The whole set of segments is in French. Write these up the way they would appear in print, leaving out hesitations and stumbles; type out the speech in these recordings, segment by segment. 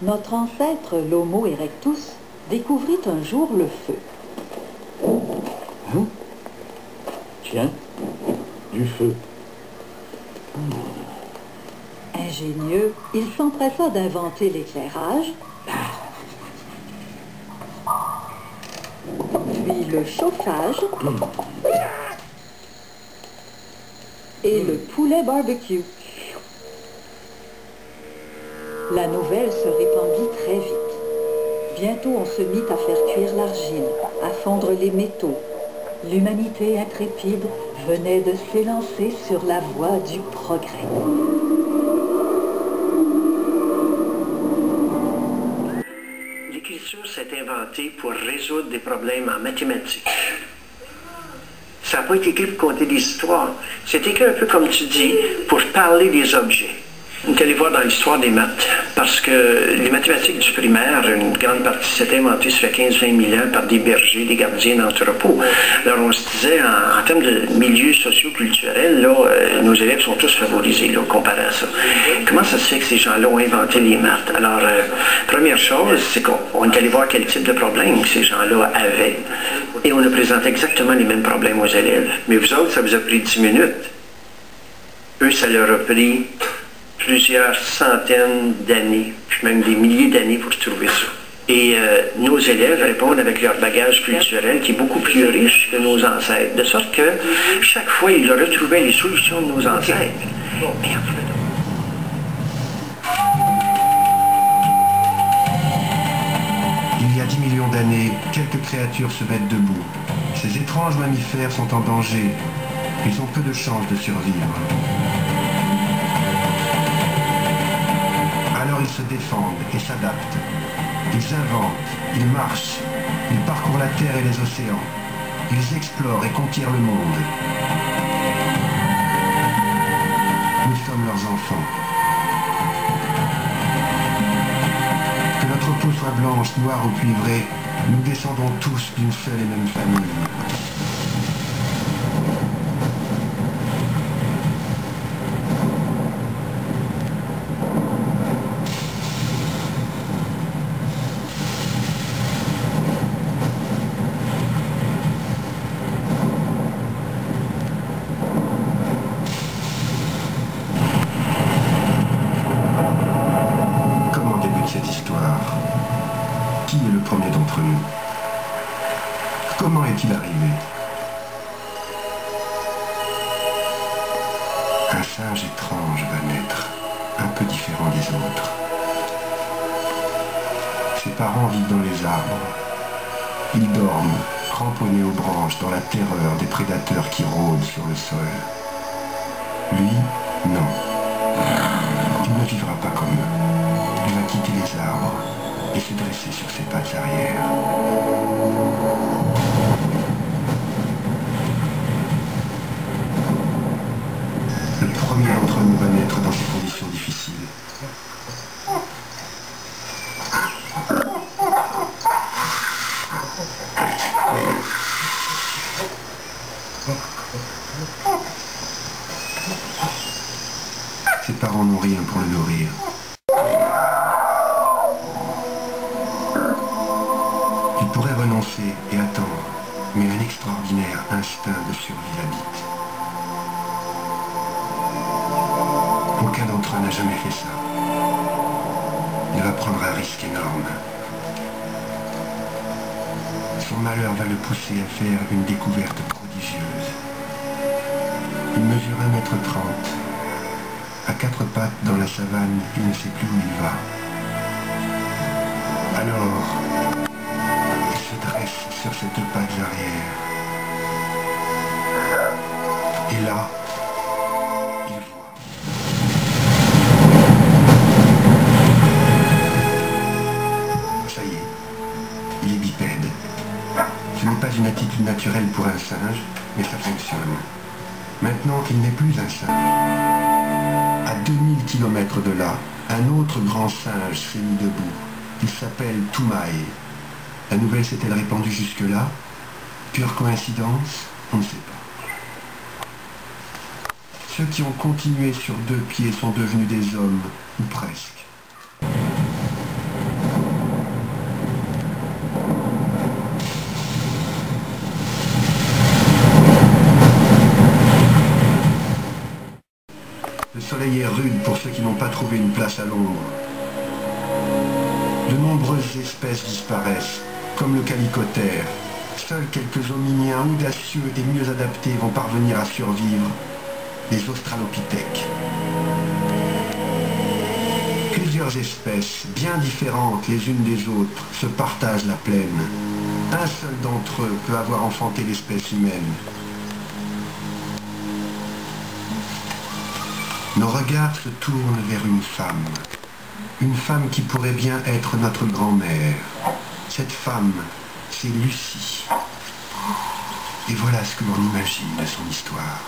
Notre ancêtre, l'Homo erectus, découvrit un jour le feu. Hein? Tiens, du feu. Ingénieux, il s'empressa d'inventer l'éclairage, puis le chauffage et le poulet barbecue. La nouvelle se répandit très vite. Bientôt, on se mit à faire cuire l'argile, à fondre les métaux. L'humanité intrépide venait de s'élancer sur la voie du progrès. L'écriture s'est inventée pour résoudre des problèmes en mathématiques. Ça n'a pas été écrit pour conter des histoires. C'est écrit un peu comme tu dis, pour parler des objets. On est allé voir dans l'histoire des maths, parce que les mathématiques du primaire, une grande partie s'était inventée sur 15-20 000 ans par des bergers, des gardiens d'entrepôts. Alors on se disait, en termes de milieu socio-culturel, là, nos élèves sont tous favorisés là, comparé à ça. Comment ça se fait que ces gens-là ont inventé les maths? Alors, première chose, c'est qu'on est allé voir quel type de problème ces gens-là avaient, et on a présenté exactement les mêmes problèmes aux élèves. Mais vous autres, ça vous a pris 10 minutes. Eux, ça leur a pris plusieurs centaines d'années, puis même des milliers d'années pour trouver ça. Et nos élèves répondent avec leur bagage culturel qui est beaucoup plus riche que nos ancêtres, de sorte que chaque fois, ils retrouvaient les solutions de nos ancêtres. Mais en fait, il y a 10 millions d'années, quelques créatures se mettent debout. Ces étranges mammifères sont en danger. Ils ont peu de chances de survivre. Alors ils se défendent et s'adaptent. Ils inventent, ils marchent, ils parcourent la terre et les océans. Ils explorent et conquièrent le monde. Nous sommes leurs enfants. Que notre peau soit blanche, noire ou cuivrée, nous descendons tous d'une seule et même famille. Cette histoire. Qui est le premier d'entre nous? Comment est-il arrivé? Un singe étrange va naître, un peu différent des autres. Ses parents vivent dans les arbres. Ils dorment, cramponnés aux branches, dans la terreur des prédateurs qui rôdent sur le sol. Lui, non. Il ne vivra pas comme eux. Il va quitter les arbres et se dresser sur ses pattes arrière. Le premier d'entre nous va naître dans ces conditions difficiles. Ses parents n'ont rien pour le nourrir. Il pourrait renoncer et attendre, mais un extraordinaire instinct de survie l'habite. Aucun d'entre eux n'a jamais fait ça. Il va prendre un risque énorme. Son malheur va le pousser à faire une découverte prodigieuse. Il mesure 1,30 m. À quatre pattes dans la savane, il ne sait plus où il va. Alors, il se dresse sur ses deux pattes arrière. Et là, il voit. Ça y est, il est bipède. Ce n'est pas une attitude naturelle pour un singe, mais ça fonctionne. Maintenant, il n'est plus un singe. À 2000 km de là, un autre grand singe s'est mis debout. Il s'appelle Toumaï. La nouvelle s'est-elle répandue jusque-là? Pure coïncidence? On ne sait pas. Ceux qui ont continué sur deux pieds sont devenus des hommes, ou presque. Le soleil est rude pour ceux qui n'ont pas trouvé une place à l'ombre. De nombreuses espèces disparaissent, comme le calicotère. Seuls quelques hominiens audacieux et mieux adaptés vont parvenir à survivre, les australopithèques. Plusieurs espèces, bien différentes les unes des autres, se partagent la plaine. Un seul d'entre eux peut avoir enfanté l'espèce humaine. Nos regards se tournent vers une femme qui pourrait bien être notre grand-mère. Cette femme, c'est Lucie. Et voilà ce que l'on imagine de son histoire.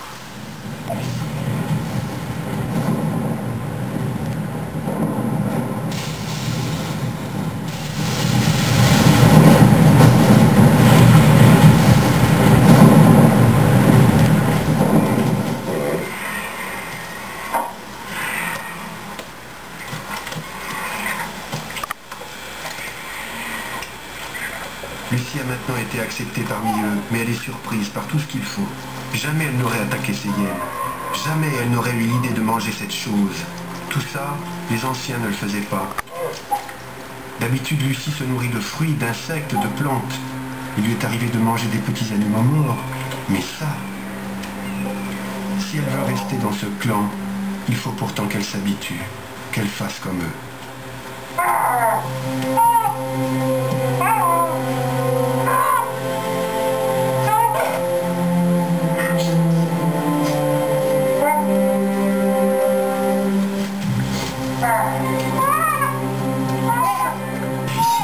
Lucie a maintenant été acceptée parmi eux, mais elle est surprise par tout ce qu'il faut. Jamais elle n'aurait attaqué ses hyènes. Jamais elle n'aurait eu l'idée de manger cette chose. Tout ça, les anciens ne le faisaient pas. D'habitude, Lucie se nourrit de fruits, d'insectes, de plantes. Il lui est arrivé de manger des petits animaux morts. Mais ça, si elle veut rester dans ce clan, il faut pourtant qu'elle s'habitue, qu'elle fasse comme eux. Ici.